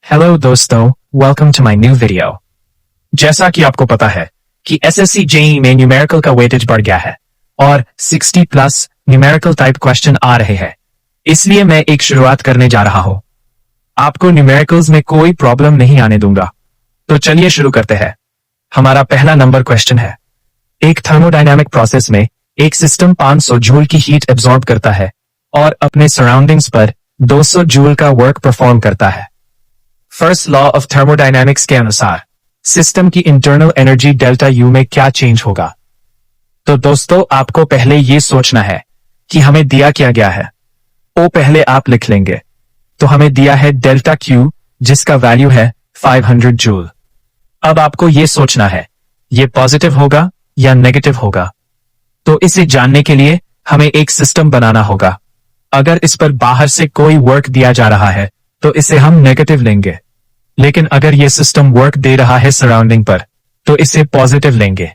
Hello दोस्तों, welcome to my new video. जैसा कि आपको पता है कि एसएससी जेईई में न्यूमेरिकल का वेटेज बढ़ गया है और 60 प्लस न्यूमेरिकल टाइप क्वेश्चन आ रहे हैं, इसलिए मैं एक शुरुआत करने जा रहा हूं। आपको न्यूमेरिकल्स में कोई प्रॉब्लम नहीं आने दूंगा। तो चलिए शुरू करते हैं। हमारा पहला नंबर क्वेश्चन है, एक थर्मोडायनामिक प्रोसेस में एक सिस्टम 500 जूल की हीट एब्जॉर्ब करता है और अपने सराउंडिंग्स पर 200 जूल का वर्क परफॉर्म करता है। फर्स्ट लॉ ऑफ थर्मोडायनामिक्स के अनुसार सिस्टम की इंटरनल एनर्जी डेल्टा यू में क्या चेंज होगा? तो दोस्तों, आपको पहले ये सोचना है कि हमें दिया क्या गया है। ओ पहले आप लिख लेंगे। तो हमें दिया है डेल्टा क्यू, जिसका वैल्यू है 500 जूल। अब आपको ये सोचना है ये पॉजिटिव होगा या नेगेटिव होगा। तो इसे जानने के लिए हमें एक सिस्टम बनाना होगा। अगर इस पर बाहर से कोई वर्क दिया जा रहा है तो इसे हम नेगेटिव लेंगे, लेकिन अगर ये सिस्टम वर्क दे रहा है सराउंडिंग पर तो इसे पॉजिटिव लेंगे।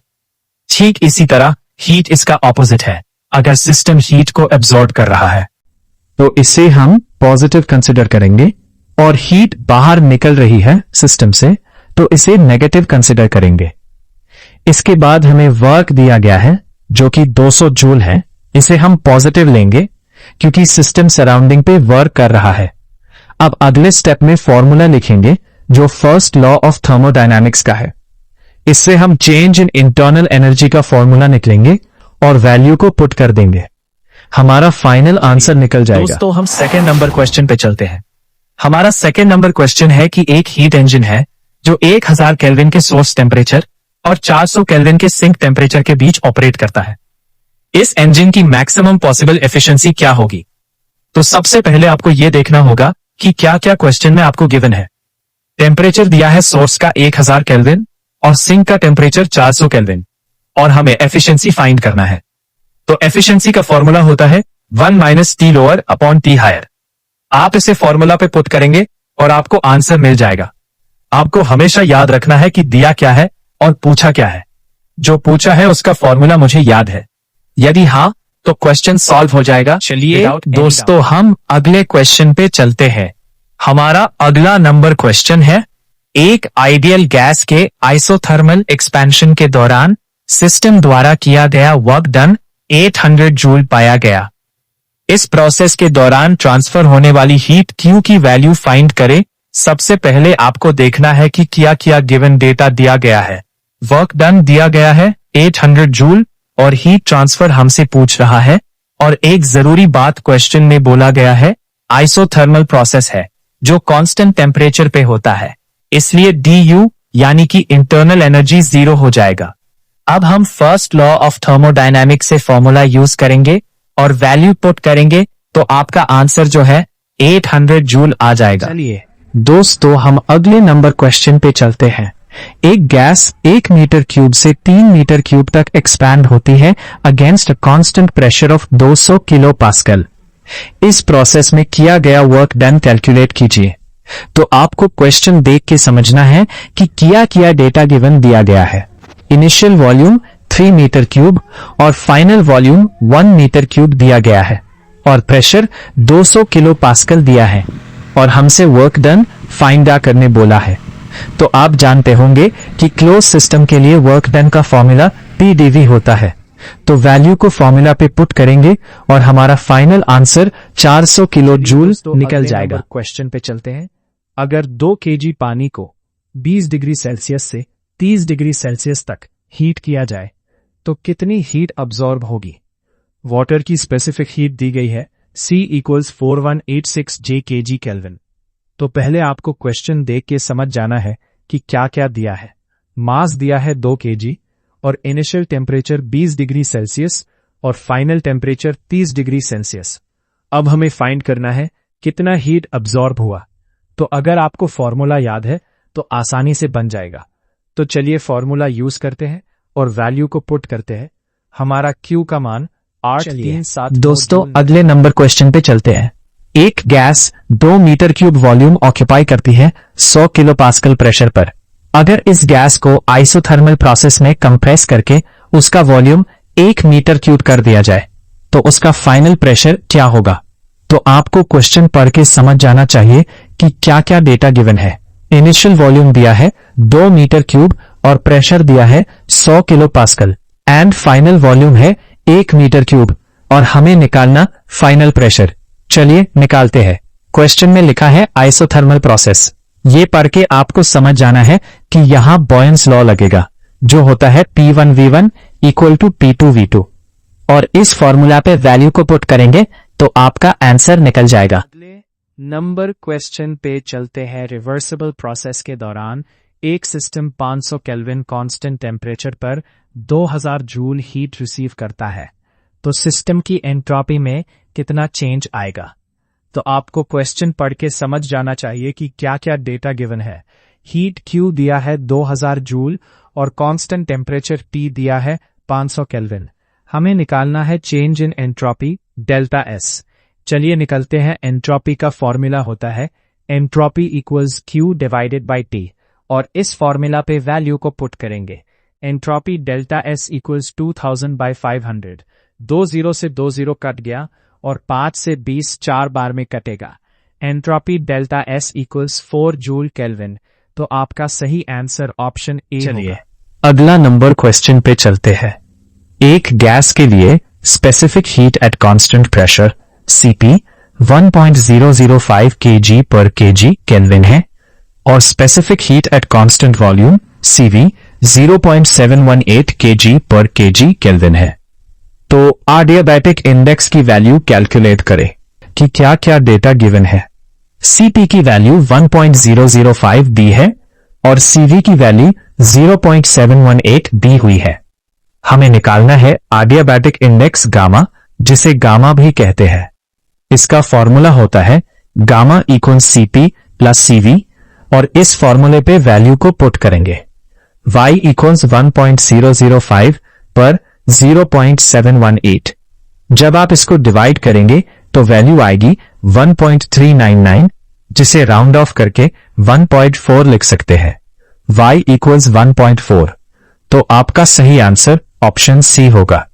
ठीक इसी तरह हीट इसका ऑपोजिट है। अगर सिस्टम हीट को एब्जॉर्ब कर रहा है तो इसे हम पॉजिटिव कंसिडर करेंगे, और हीट बाहर निकल रही है सिस्टम से तो इसे नेगेटिव कंसिडर करेंगे। इसके बाद हमें वर्क दिया गया है जो कि 200 जूल है, इसे हम पॉजिटिव लेंगे क्योंकि सिस्टम सराउंडिंग पे वर्क कर रहा है। अब अगले स्टेप में फॉर्मूला लिखेंगे जो फर्स्ट लॉ ऑफ थर्मोडायनामिक्स का है। इससे हम चेंज इन इंटरनल एनर्जी का फॉर्मूला निकलेंगे और वैल्यू को पुट कर देंगे। हमारा फाइनल आंसर निकल जाएगा। दोस्तों, हम सेकेंड नंबर क्वेश्चन पे चलते हैं। हमारा सेकेंड नंबर क्वेश्चन है कि एक हीट इंजन है जो 1000 केल्विन के सोर्स टेम्परेचर और 400 केल्विन के सिंक टेम्परेचर के बीच ऑपरेट करता है। इस इंजन की मैक्सिमम पॉसिबल एफिशिएंसी क्या होगी? तो सबसे पहले आपको यह देखना होगा कि क्या क्या क्वेश्चन में आपको गिवन है। टेम्परेचर दिया है सोर्स का 1000 केल्विन और सिंक का टेम्परेचर 400 केल्विन, और हमें एफिशिएंसी फाइंड करना है। तो एफिशिएंसी का फॉर्मूला होता है 1 - T lower upon T higher. आप इसे फॉर्मूला पे पुट करेंगे और आपको आंसर मिल जाएगा। आपको हमेशा याद रखना है कि दिया क्या है और पूछा क्या है। जो पूछा है उसका फॉर्मूला मुझे याद है। यदि हाँ तो क्वेश्चन सॉल्व हो जाएगा। चलिए दोस्तों, हम अगले क्वेश्चन पे चलते हैं। हमारा अगला नंबर क्वेश्चन है, एक आइडियल गैस के आइसोथर्मल एक्सपेंशन के दौरान सिस्टम द्वारा किया गया वर्क डन 800 जूल पाया गया। इस प्रोसेस के दौरान ट्रांसफर होने वाली हीट Q की वैल्यू फाइंड करें। सबसे पहले आपको देखना है कि क्या क्या गिवन डेटा दिया गया है। वर्क डन दिया गया है 800 जूल और हीट ट्रांसफर हमसे पूछ रहा है, और एक जरूरी बात क्वेश्चन में बोला गया है आइसोथर्मल प्रोसेस है जो कांस्टेंट टेम्परेचर पे होता है, इसलिए du यानी कि इंटरनल एनर्जी 0 हो जाएगा। अब हम फर्स्ट लॉ ऑफ थर्मोडायनामिक्स से फॉर्मूला यूज करेंगे और वैल्यू पुट करेंगे तो आपका आंसर जो है 800 जूल आ जाएगा। चलिए दोस्तों, हम अगले नंबर क्वेश्चन पे चलते हैं। एक गैस 1 मीटर क्यूब से 3 मीटर क्यूब तक एक्सपैंड होती है against a constant pressure of 200 kilo pascal. इस प्रोसेस में किया गया वर्क डन कैलकुलेट कीजिए। तो आपको क्वेश्चन देख के समझना है कि क्या डेटा गिवन दिया गया है। इनिशियल वॉल्यूम 3 मीटर क्यूब और फाइनल वॉल्यूम 1 मीटर क्यूब दिया गया है, और प्रेशर 200 किलो पास्कल दिया है, और हमसे वर्क डन फाइंड आउट करने बोला है। तो आप जानते होंगे कि क्लोज सिस्टम के लिए वर्क डन का फॉर्मूला PdV होता है। तो वैल्यू को फॉर्मूला पे पुट करेंगे और हमारा फाइनल आंसर 400 किलो जूल निकल जाएगा। क्वेश्चन पे चलते हैं। अगर 2 kg पानी को 20 डिग्री सेल्सियस से 30 डिग्री सेल्सियस तक हीट किया जाए तो कितनी हीट अब्सॉर्ब होगी? वाटर की स्पेसिफिक हीट दी गई है C = 4186 J kg केल्विन। तो पहले आपको क्वेश्चन देख के समझ जाना है कि क्या क्या दिया है। मास दिया है 2 kg और इनिशियल टेम्परेचर 20 डिग्री सेल्सियस और फाइनल टेम्परेचर 30 डिग्री सेल्सियस। अब हमें फाइंड करना है कितना हीट अब्सॉर्ब हुआ। तो अगर आपको फॉर्मूला याद है तो आसानी से बन जाएगा। तो चलिए फॉर्मूला यूज करते हैं और वैल्यू को पुट करते हैं। हमारा Q का मान 837। दोस्तों, अगले नंबर क्वेश्चन पे चलते हैं। एक gas 2 metre cube volume occupy करती है 100 किलो पास्कल प्रेशर पर। अगर इस गैस को आइसोथर्मल प्रोसेस में कंप्रेस करके उसका वॉल्यूम 1 मीटर क्यूब कर दिया जाए तो उसका फाइनल प्रेशर क्या होगा? तो आपको क्वेश्चन पढ़ के समझ जाना चाहिए कि क्या क्या डेटा गिवन है। इनिशियल वॉल्यूम दिया है 2 मीटर क्यूब और प्रेशर दिया है 100 kilo pascal and final volume है 1 मीटर क्यूब और हमें निकालना फाइनल प्रेशर। चलिए निकालते हैं। क्वेश्चन में लिखा है आइसोथर्मल प्रोसेस। ये पढ़ के आपको समझ जाना है कि यहां बॉयंस लॉ लगेगा जो होता है P1V1 इक्वल टू P2V2 और इस फॉर्मूला पे वैल्यू को पुट करेंगे तो आपका आंसर निकल जाएगा। अगले नंबर क्वेश्चन पे चलते हैं। रिवर्सिबल प्रोसेस के दौरान एक सिस्टम 500 केल्विन कांस्टेंट टेम्परेचर पर 2000 जूल हीट रिसीव करता है, तो सिस्टम की एंट्रोपी में कितना चेंज आएगा? तो आपको क्वेश्चन पढ़ के समझ जाना चाहिए कि क्या क्या डेटा गिवन है। हीट Q दिया है 2000 जूल और कांस्टेंट टेम्परेचर T दिया है 500 केल्विन। हमें निकालना है change in entropy delta S। चलिए निकलते हैं। एंट्रोपी का फॉर्मूला होता है entropy equals Q divided by T और इस फॉर्मूला पे वैल्यू को पुट करेंगे। Entropy delta S equals 2000 by 500। 2 0 से 2 0 कट गया और 5 से 20 4 बार में कटेगा। Entropy delta S equals 4 joule kelvin, तो आपका सही आंसर ऑप्शन ए। चलिए अगला नंबर क्वेश्चन पे चलते हैं। एक गैस के लिए specific heat at constant pressure Cp 1.005 kg पर kg केल्विन है और specific heat at constant volume Cv 0.718 kg पर kg केल्विन है। तो एडियाबैटिक इंडेक्स की वैल्यू कैलकुलेट करें कि क्या क्या डेटा गिवन है। Cp की वैल्यू 1.005 दी है और Cv की वैल्यू 0.718 दी हुई है। हमें निकालना है एडियाबैटिक इंडेक्स गामा, जिसे गामा भी कहते हैं। इसका फॉर्मूला होता है gamma equal Cp plus Cv और इस फॉर्मूले पे वैल्यू को पुट करेंगे। y इक्वल्स 1.005 पर 0.718। जब आप इसको डिवाइड करेंगे तो वैल्यू आएगी 1.399, जिसे राउंड ऑफ करके 1.4 लिख सकते हैं। y इक्वल्स 1.4, तो आपका सही आंसर ऑप्शन सी होगा।